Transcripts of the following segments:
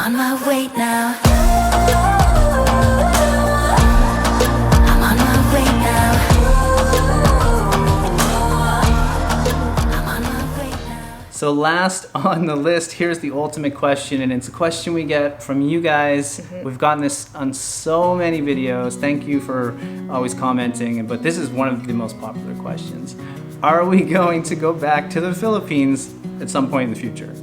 on my way now. I'm on my way now. I'm on my way now. So last on the list, here's the ultimate question, and it's a question we get from you guys. We've gotten this on so many videos. Thank you for always commenting, but this is one of the most popular questions. Are we going to go back to the Philippines at some point in the future?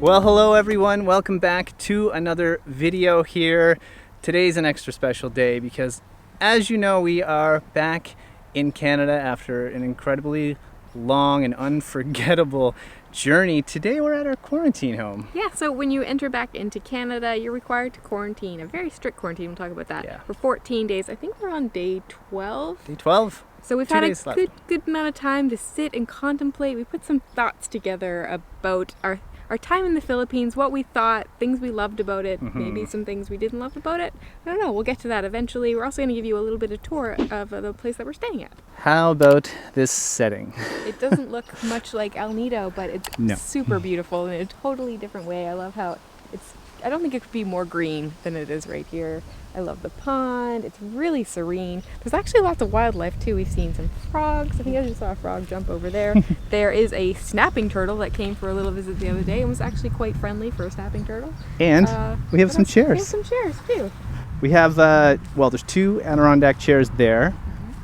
Well, hello everyone. Welcome back to another video here. Today's an extra special day because, as you know, we are back in Canada after an incredibly long and unforgettable journey. Today we're at our quarantine home. Yeah, so when you enter back into Canada, you're required to quarantine, a very strict quarantine, we'll talk about that, for 14 days. I think we're on day 12. Day 12? So we've had a good amount of time to sit and contemplate. We put some thoughts together about our time in the Philippines, what we thought, things we loved about it, maybe some things we didn't love about it. I don't know, we'll get to that eventually. We're also going to give you a little bit of tour of the place that we're staying at. How about this setting? It doesn't look much like El Nido, but it's super beautiful in a totally different way. I love how I don't think it could be more green than it is right here. I love the pond. It's really serene. There's actually lots of wildlife too. We've seen some frogs. I think I just saw a frog jump over there. There is a snapping turtle that came for a little visit the other day and was actually quite friendly for a snapping turtle. And we have some chairs. We have some chairs too. We have, well, there's 2 Adirondack chairs there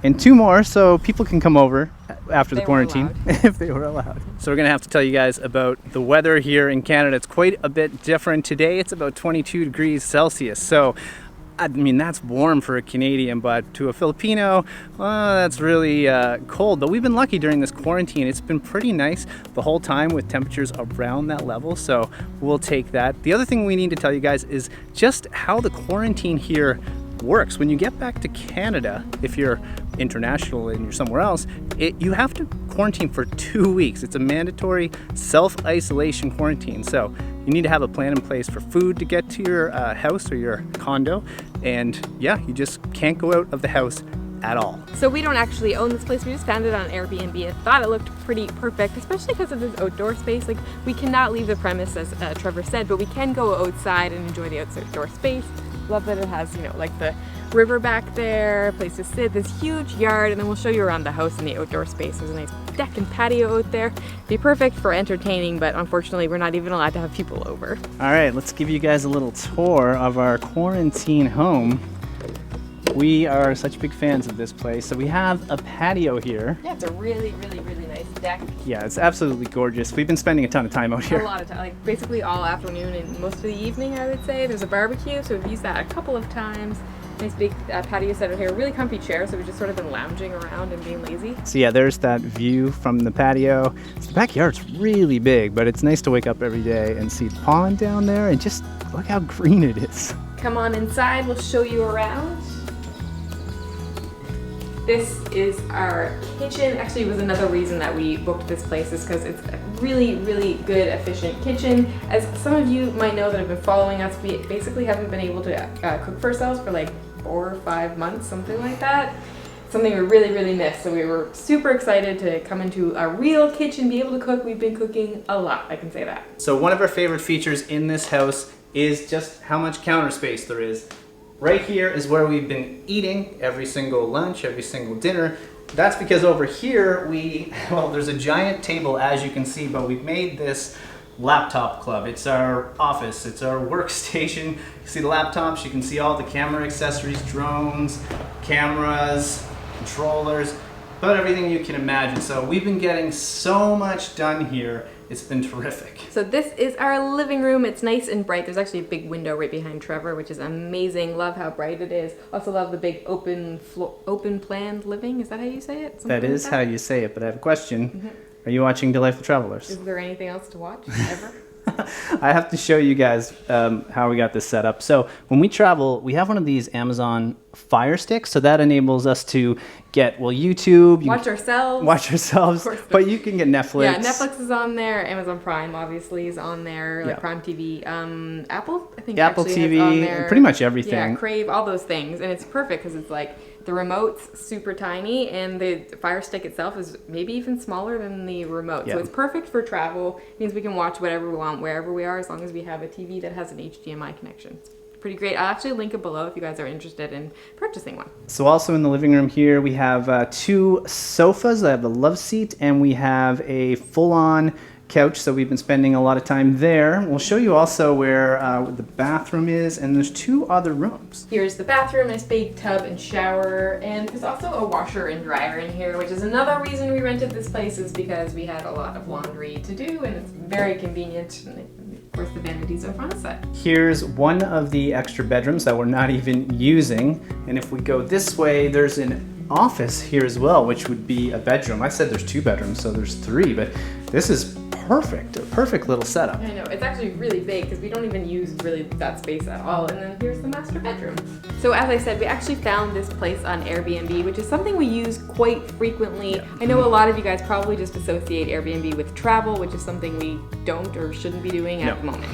and 2 more so people can come over after the quarantine if they were allowed. So we're gonna have to tell you guys about the weather here in Canada. It's quite a bit different. Today it's about 22 degrees Celsius. So I mean, that's warm for a Canadian, but to a Filipino, that's really cold. But we've been lucky during this quarantine. It's been pretty nice the whole time with temperatures around that level, so we'll take that. The other thing we need to tell you guys is just how the quarantine here works. When you get back to Canada, if you're international and you're somewhere else, you have to quarantine for 2 weeks. It's a mandatory self-isolation quarantine. So you need to have a plan in place for food to get to your house or your condo. And yeah, you just can't go out of the house at all. So we don't actually own this place. We just found it on AirBNB. I thought it looked pretty perfect, especially because of this outdoor space. Like, we cannot leave the premise, as Trevor said, but we can go outside and enjoy the outdoor space. Love that it has, you know, like the river back there, a place to sit, this huge yard, and then we'll show you around the house in the outdoor space. There's a nice deck and patio out there. Be perfect for entertaining, but unfortunately we're not even allowed to have people over. All right, let's give you guys a little tour of our quarantine home. We are such big fans of this place. So we have a patio here. Yeah, it's a really nice deck. Yeah, it's absolutely gorgeous. We've been spending a ton of time out here. A lot of time, like basically all afternoon and most of the evening, I would say. There's a barbecue, so we've used that a couple of times. Nice big patio set out here, really comfy chairs, so we've just sort of been lounging around and being lazy. So yeah, there's that view from the patio. So the backyard's really big, but it's nice to wake up every day and see the pond down there and just look how green it is. Come on inside, we'll show you around. This is our kitchen. Actually, it was another reason that we booked this place, is because it's a really good, efficient kitchen. As some of you might know that have been following us, we basically haven't been able to cook for ourselves for like 4 or 5 months, something like that. Something we really miss. So we were super excited to come into a real kitchen, be able to cook. We've been cooking a lot, I can say that. So one of our favorite features in this house is just how much counter space there is. Right here is where we've been eating every single lunch, every single dinner. That's because over here there's a giant table, as you can see, but we've made this laptop club. It's our office, it's our workstation. You see the laptops, you can see all the camera accessories, drones, cameras, controllers, about everything you can imagine. So we've been getting so much done here. It's been terrific. So this is our living room. It's nice and bright. There's actually a big window right behind Trevor, which is amazing. Love how bright it is. Also love the big open planned living. Is that how you say it? That is how you say it, but I have a question. Are you watching Delightful Travelers? Is there anything else to watch ever? I have to show you guys how we got this set up. So when we travel, we have one of these Amazon Fire Sticks. So that enables us to get YouTube. You Watch ourselves. watch ourselves, Of course. but you can get Netflix. Yeah, Netflix is on there. Amazon Prime obviously is on there. Like Yeah. Prime TV. Apple, I think. Apple actually TV, has on there. pretty much everything. Yeah, Crave, all those things, and it's perfect because it's like the remote's super tiny, and the Fire Stick itself is maybe even smaller than the remote. Yeah. So it's perfect for travel. It means we can watch whatever we want wherever we are, as long as we have a TV that has an HDMI connection. It's pretty great. I'll actually link it below if you guys are interested in purchasing one. So also in the living room here, we have 2 sofas. I have the love seat, and we have a full-on couch. So we've been spending a lot of time there. We'll show you also where the bathroom is, and there's 2 other rooms. Here's the bathroom, nice big tub and shower, and there's also a washer and dryer in here, which is another reason we rented this place, is because we had a lot of laundry to do, and it's very convenient. And of course, the vanities are on the side. Here's one of the extra bedrooms that we're not even using, and if we go this way, there's an office here as well, which would be a bedroom. I said there's 2 bedrooms, so there's 3, but this is perfect, a perfect little setup. I know, it's actually really big because we don't even use really that space at all. And then here's the master bedroom. So as I said, we actually found this place on Airbnb, which is something we use quite frequently. I know a lot of you guys probably just associate Airbnb with travel, which is something we don't or shouldn't be doing at the moment.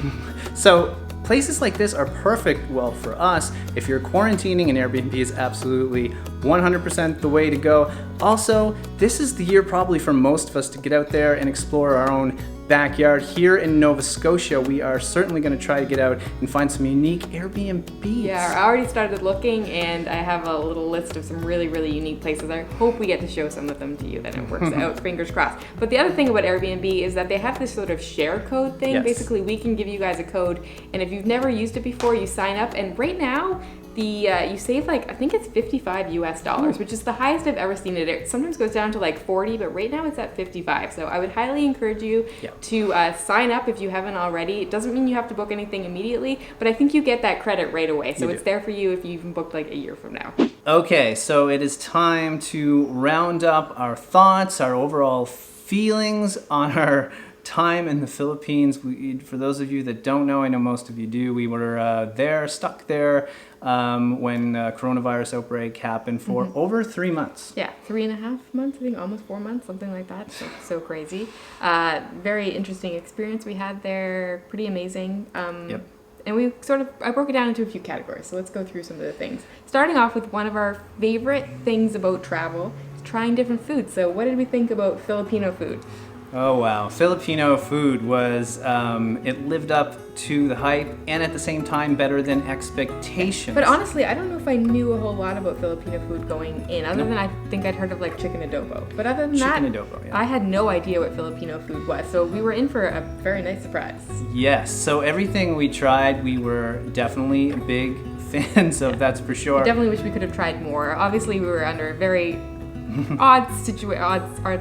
So places like this are perfect, well, for us. If you're quarantining, and Airbnb is absolutely 100% the way to go. Also, this is the year probably for most of us to get out there and explore our own backyard. Here in Nova Scotia, we are certainly going to try to get out and find some unique Airbnbs. Yeah, I already started looking, and I have a little list of some really, really unique places. I hope we get to show some of them to you, that it works out, fingers crossed. But the other thing about Airbnb is that they have this sort of share code thing. Yes. Basically, we can give you guys a code, and if you've never used it before, you sign up, and right now, you save like, I think it's $55 US, which is the highest I've ever seen it. It sometimes goes down to like 40, but right now it's at 55. So I would highly encourage you to sign up if you haven't already. It doesn't mean you have to book anything immediately, but I think you get that credit right away. So it's there for you if you even booked like a year from now. Okay, so it is time to round up our thoughts, our overall feelings on our time in the Philippines. For those of you that don't know, I know most of you do, we were stuck there when coronavirus outbreak happened for over 3 months. Yeah, 3.5 months, I think almost 4 months, something like that. So crazy. Very interesting experience we had there, pretty amazing. And I broke it down into a few categories, so let's go through some of the things. Starting off with one of our favorite things about travel, is trying different foods. So what did we think about Filipino food? Oh wow, Filipino food was, it lived up to the hype, and at the same time better than expectations. But honestly, I don't know if I knew a whole lot about Filipino food going in, other than I think I'd heard of like chicken adobo. But other than that, I had no idea what Filipino food was, so we were in for a very nice surprise. Yes, so everything we tried, we were definitely big fans of, that's for sure. I definitely wish we could have tried more. Obviously, we were under very odd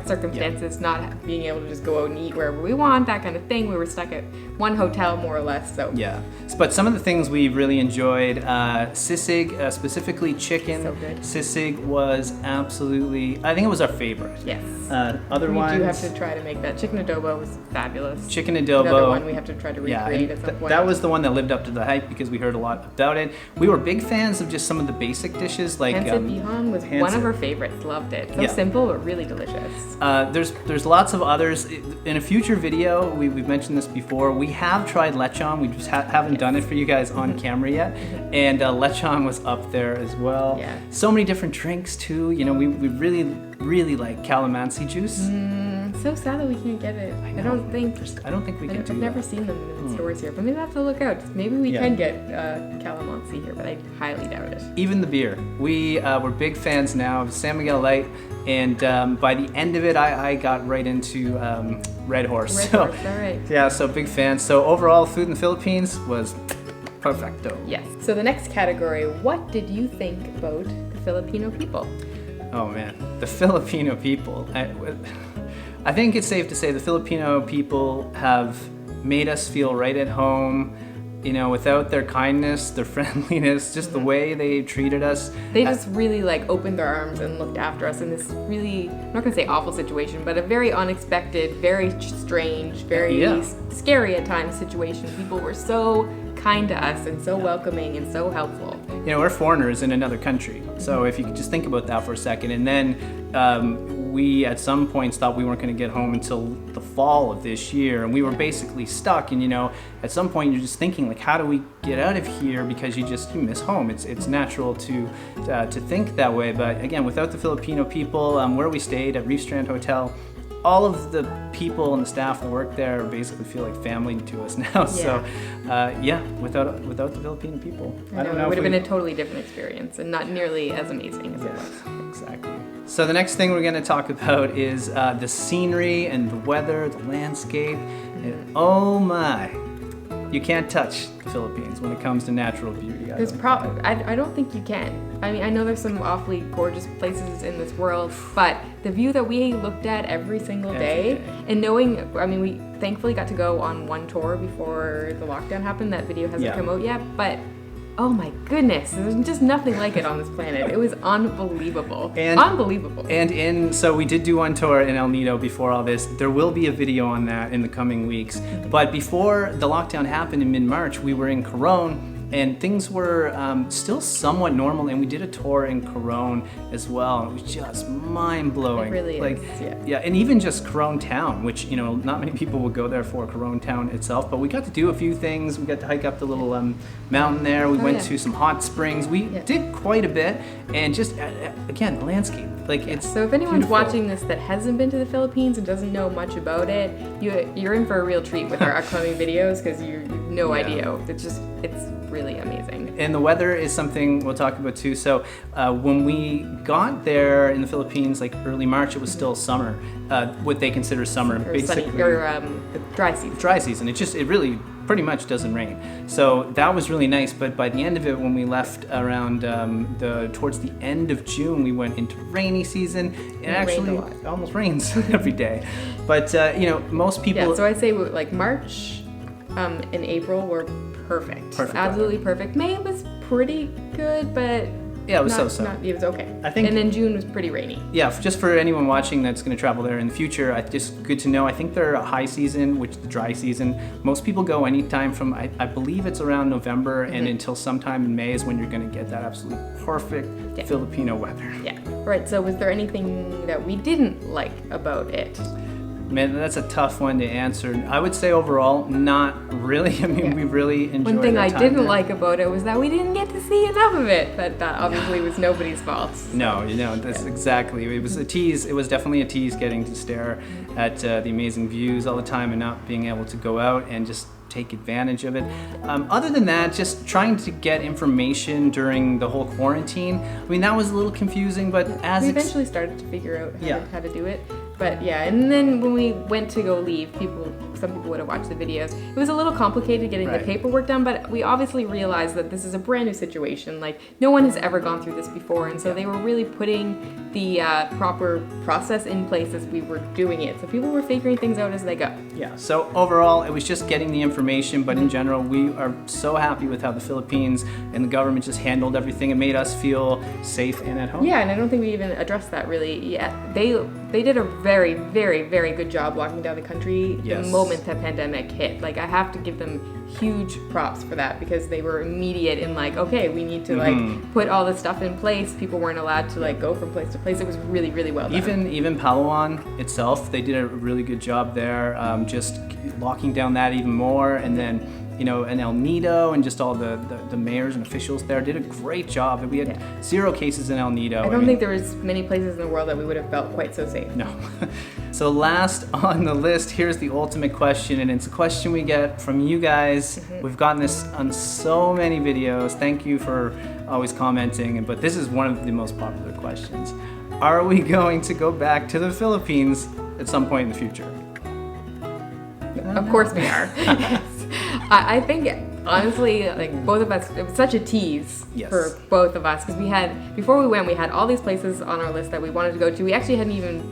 circumstances, not being able to just go out and eat wherever we want, that kind of thing. We were stuck at one hotel more or less. So yeah, but some of the things we really enjoyed, sisig, specifically chicken. So good. Sisig was absolutely, I think it was our favorite. Yes. Other we ones, do have to try to make that. Chicken adobo was fabulous. Chicken adobo. Another one we have to try to recreate at some point. That was the one that lived up to the hype because we heard a lot about it. We were big fans of just some of the basic dishes like pancit bihon was one of our favorites. Loved it. So simple but really delicious. There's lots of others. In a future video, we've mentioned this before. We have tried lechon. We just haven't done it for you guys on camera yet. And lechon was up there as well. Yeah. So many different drinks too. You know, we really like calamansi juice. So sad that we can't get it. I don't think we can. I've never seen them in the stores here, but maybe I have to look out. Maybe we can get calamansi here, but I highly doubt it. Even the beer. We were big fans now of San Miguel Light, and by the end of it, I got right into Red Horse. All right. Yeah, so big fans. So overall, food in the Philippines was perfecto. Yes. So the next category, what did you think about the Filipino people? Oh man, the Filipino people. I think it's safe to say the Filipino people have made us feel right at home. You know, without their kindness, their friendliness, just the way they treated us. They just really like opened their arms and looked after us in this really, I'm not gonna say awful situation, but a very unexpected, very strange, very scary at times situation. People were so kind to us and so welcoming and so helpful. you know, we're foreigners in another country. So if you could just think about that for a second. And then we at some points thought we weren't going to get home until the fall of this year, and we were basically stuck. And you know, at some point you're just thinking like, how do we get out of here? Because you miss home. It's natural to think that way. But again, without the Filipino people, where we stayed at Reef Strand Hotel, all of the people and the staff that work there basically feel like family to us now. So, without the Filipino people, I don't know. It would have been a totally different experience and not nearly as amazing as it was. Exactly. So the next thing we're going to talk about is the scenery and the weather, the landscape, and oh my, you can't touch the Philippines when it comes to natural beauty. I don't think you can. I mean, I know there's some awfully gorgeous places in this world, but the view that we looked at every single day, and knowing, I mean, we thankfully got to go on one tour before the lockdown happened. That video hasn't come out yet, but oh my goodness, there's just nothing like it on this planet. It was unbelievable. So we did do one tour in El Nido before all this. There will be a video on that in the coming weeks. But before the lockdown happened in mid-March, we were in Coron, and things were still somewhat normal, and we did a tour in Coron as well. It was just mind-blowing. It really is, yeah, and even just Coron town, which, you know, not many people would go there for Coron town itself, but we got to do a few things. We got to hike up the little mountain there. We went to some hot springs. We did quite a bit, and just, again, the landscape. Like, it's so if anyone's beautiful. Watching this that hasn't been to the Philippines and doesn't know much about it, you're in for a real treat with our upcoming videos, because you've no idea. It's really amazing. And the weather is something we'll talk about too. So when we got there in the Philippines, like early March, it was still summer, what they consider summer, basically dry season. Dry season. It really pretty much doesn't rain. So that was really nice. But by the end of it, when we left around towards the end of June, we went into rainy season. It actually almost rains every day. But you know, most people. Yeah. So I'd say like March and April were perfect. Absolutely perfect. May was pretty good, but yeah, it was so. It was okay. I think, and then June was pretty rainy. Yeah, just for anyone watching that's going to travel there in the future, just good to know. I think they're a high season, which is the dry season. Most people go anytime from, I believe it's around November and until sometime in May is when you're going to get that absolutely perfect Filipino weather. Yeah. Right. So was there anything that we didn't like about it? Man, that's a tough one to answer. I would say overall, not really. I mean, we really enjoyed One thing I didn't there. like about it was that we didn't get to see enough of it, but that obviously was nobody's fault. So. No, you know, that's exactly. It was a tease. It was definitely a tease getting to stare at the amazing views all the time and not being able to go out and just take advantage of it. Other than that, just trying to get information during the whole quarantine. I mean, that was a little confusing, but we eventually started to figure out how to do it. But yeah, and then when we went to go leave, some people would have watched the videos. It was a little complicated getting the paperwork done, but we obviously realized that this is a brand new situation. Like, no one has ever gone through this before, and so they were really putting the proper process in place as we were doing it. So people were figuring things out as they go. Yeah, so overall, it was just getting the information, but in general, we are so happy with how the Philippines and the government just handled everything. It made us feel safe and at home. Yeah, and I don't think we even addressed that really yet. They did a very, very, very good job locking down the country the moment the pandemic hit. Like, I have to give them huge props for that, because they were immediate in like, okay, we need to like put all this stuff in place. People weren't allowed to like go from place to place. It was really, really well done. Even Palawan itself, they did a really good job there, just locking down that even more, and then you know, and El Nido and just all the mayors and officials there did a great job. We had 0 cases in El Nido. I don't think there was many places in the world that we would have felt quite so safe. No. So last on the list, here's the ultimate question, and it's a question we get from you guys. We've gotten this on so many videos. Thank you for always commenting, but this is one of the most popular questions. Are we going to go back to the Philippines at some point in the future? Of course we are. I think, honestly, like, both of us, it was such a tease for both of us, because before we went, we had all these places on our list that we wanted to go to. We actually hadn't even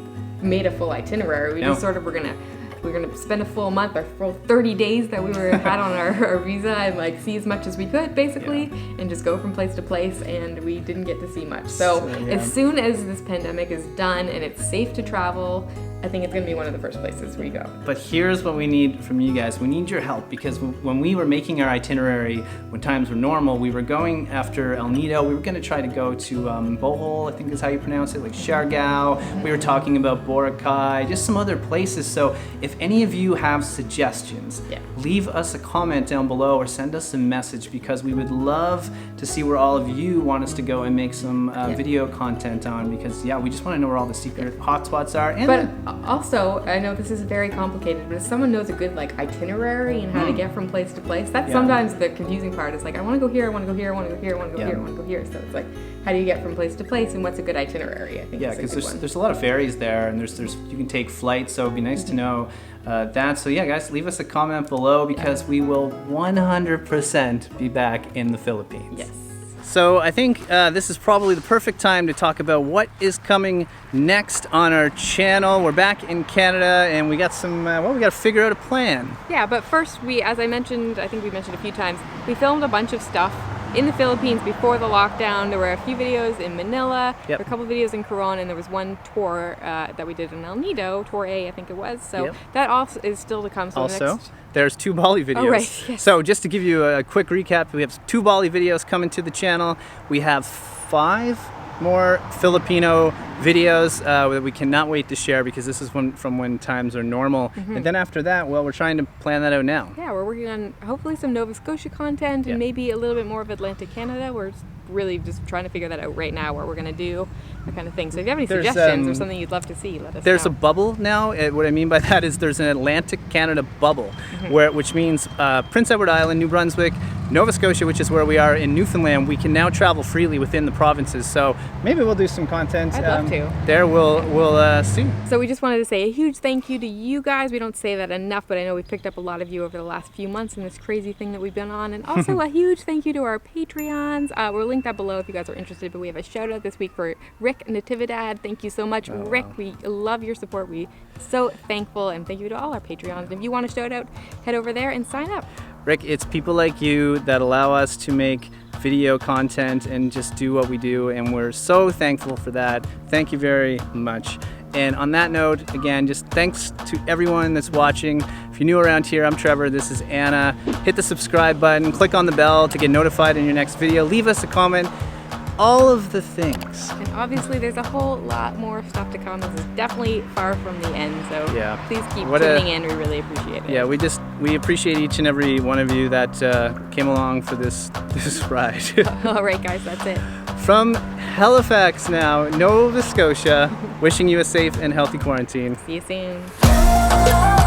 made a full itinerary. We just sort of were gonna spend a full month or full 30 days that we had on our visa and like see as much as we could, basically, and just go from place to place, and we didn't get to see much. So as soon as this pandemic is done and it's safe to travel, I think it's going to be one of the first places we go. But here's what we need from you guys. We need your help because when we were making our itinerary, when times were normal, we were going after El Nido. We were going to try to go to Bohol, I think is how you pronounce it, like Siargao. We were talking about Boracay, just some other places. So if any of you have suggestions, leave us a comment down below or send us a message because we would love to see where all of you want us to go and make some video content on because we just want to know where all the secret hotspots are. And but also, I know this is very complicated, but if someone knows a good like itinerary and how to get from place to place, that's sometimes the confusing part. Is like I want to go here, I want to go here, I want to go here, I want to go here, I want to go here. So it's like, how do you get from place to place, and what's a good itinerary? I think because there's a lot of ferries there, and there's you can take flights, so it'd be nice to know that. So guys, leave us a comment below because we will 100% be back in the Philippines. Yes. So I think this is probably the perfect time to talk about what is coming next on our channel. We're back in Canada and we got some, we got to figure out a plan. Yeah, but first as I mentioned, I think we mentioned a few times, we filmed a bunch of stuff in the Philippines before the lockdown. There were a few videos in Manila, a couple videos in Coron, and there was one tour that we did in El Nido, Tour A I think it was. So that also is still to come. So also, there's 2 Bali videos. Oh, right. Yes. So just to give you a quick recap, we have 2 Bali videos coming to the channel. We have 5 more Filipino videos that we cannot wait to share because this is from when times are normal. And then after that, well, we're trying to plan that out now. Yeah, we're working on hopefully some Nova Scotia content and maybe a little bit more of Atlantic Canada. We're really just trying to figure that out right now, what we're going to do, that kind of thing. So if you have any suggestions or something you'd love to see, let us know. There's a bubble now. What I mean by that is there's an Atlantic Canada bubble, which means Prince Edward Island, New Brunswick, Nova Scotia, which is where we are in Newfoundland, we can now travel freely within the provinces. So maybe we'll do some content. I'd love to. There we'll see. So we just wanted to say a huge thank you to you guys. We don't say that enough, but I know we've picked up a lot of you over the last few months in this crazy thing that we've been on. And also a huge thank you to our Patreons. We'll link that below if you guys are interested, but we have a shout out this week for Rick Natividad. Thank you so much, Rick. Wow. We love your support. We're so thankful, and thank you to all our Patreons. If you want a shout out, head over there and sign up. Rick, it's people like you that allow us to make video content and just do what we do, and we're so thankful for that. Thank you very much. And on that note, again, just thanks to everyone that's watching. If you're new around here, I'm Trevor, this is Anna. Hit the subscribe button, click on the bell to get notified in your next video. Leave us a comment, all of the things. And obviously there's a whole lot more stuff to come. This is definitely far from the end, so please keep tuning in. We really appreciate it. Yeah, we appreciate each and every one of you that came along for this ride. All right, guys, that's it. From Halifax now, Nova Scotia, wishing you a safe and healthy quarantine. See you soon.